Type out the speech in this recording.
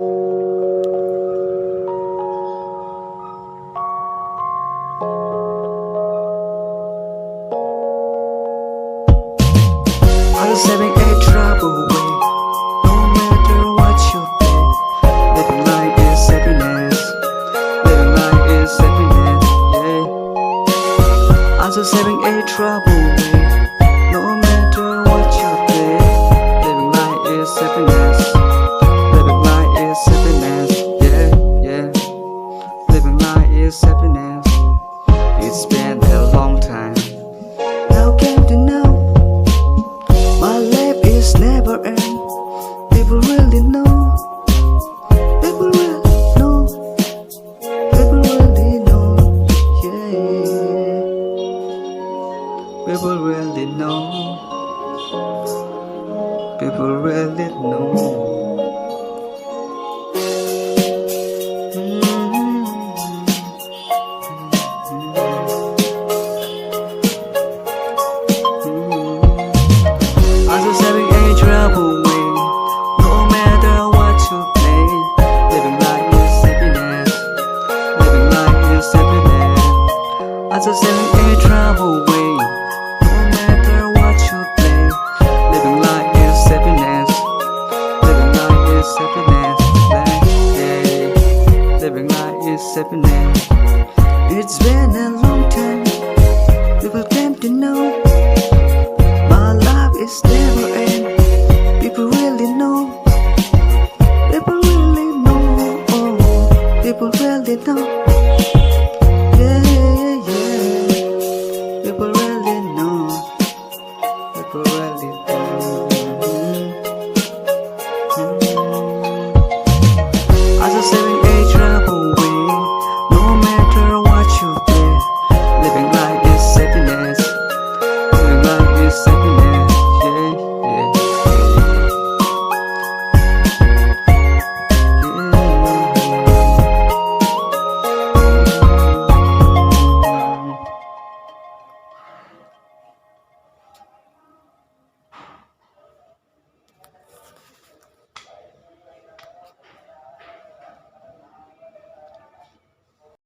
I'm just having a trouble way. No matter what you think, living life is happiness. Living life is happiness, yeah. I'm just having a trouble way. No matter what you think, living life is happiness. Living life is happiness, yeah, yeah. Living life is happiness. It's been a long time. Now came to know my life is never end. People really know. People really know. People really know. Yeah. People really know. People really know. I'm just having a trouble way. No matter what you play, living life is happiness. Living life is happiness. I'm just having a trouble way. No matter what you play, living life is happiness. Living life is happiness. Yeah. Living life is happiness. It's been a long time. People came to know. My life is never end. People really know. People really know. Oh, people really know. Yeah, yeah, yeah. People really know. People really know. I'm just saying.